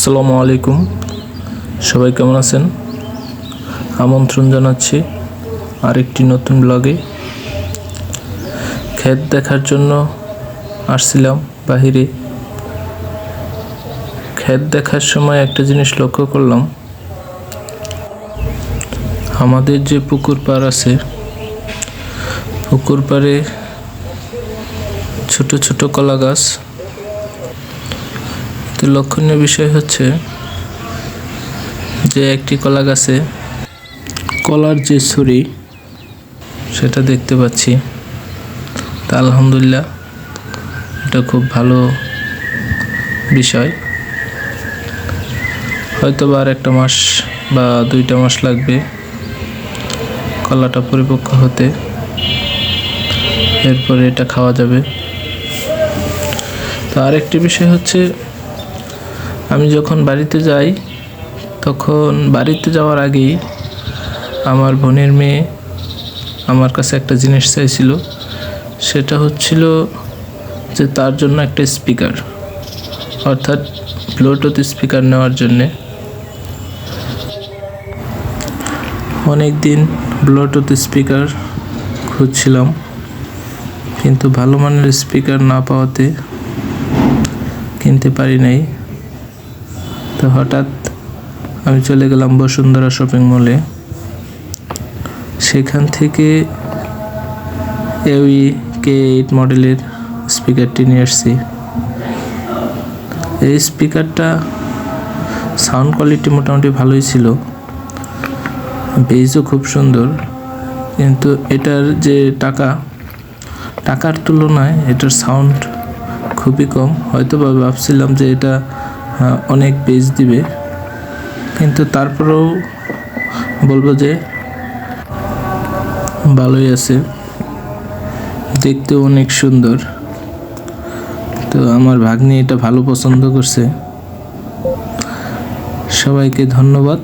আসসালামু আলাইকুম, সবাই কেমন আছেন? আমন্ত্রণ জানাচ্ছি আরেকটি নতুন ব্লগে। ক্ষেত দেখার জন্য আসছিলাম বাহিরে। ক্ষেত দেখার সময় একটা জিনিস লক্ষ্য করলাম, আমাদের যে পুকুর পাড় আছে, পুকুর পাড়ে ছোট ছোট কলা গাছ। তো লক্ষণীয় বিষয় হচ্ছে যে একটি কলা গাছে কলার যে ছড়ি সেটা দেখতে পাচ্ছি। তা আলহামদুলিল্লাহ, এটা খুব ভালো বিষয়। হয়তো বা আর একটা মাস বা 2টা মাস লাগবে কলাটা পরিপক্ক হতে, এরপরে এটা খাওয়া যাবে। তো আরেকটি বিষয় হচ্ছে, আমি যখন বাড়িতে যাই তখন বাড়িতে যাওয়ার আগেই আমার বোনের মেয়ে আমার কাছে একটা জিনিস চাইছিল। সেটা হচ্ছিল যে তার জন্য একটা স্পিকার, অর্থাৎ ব্লুটুথ স্পিকার নেওয়ার জন্যে। অনেক দিন ব্লুটুথ স্পিকার খুঁজছিলাম, কিন্তু ভালো মানের স্পিকার না পাওয়াতে কিনতে পারি নাই। তো হঠাৎ আমি চলে গেলাম বসুন্ধরা শপিং মলে। সেখান থেকে AV-K8 মডেলের স্পিকারটি নিয়ে আসছি। এই স্পিকারটা সাউন্ড কোয়ালিটি মোটামুটি ভালোই ছিল, বেসও খুব সুন্দর, কিন্তু এটার যে টাকার তুলনায় এটার সাউন্ড খুবই কম। হয়তো বা ভাবছিলাম যে এটা অনেক বেস দিবে, কিন্তু তারপরেও বলবো যে ভালোই আছে, দেখতেও অনেক সুন্দর। তো আমার ভাগ্নি এটা ভালো পছন্দ করছে। সবাইকে ধন্যবাদ।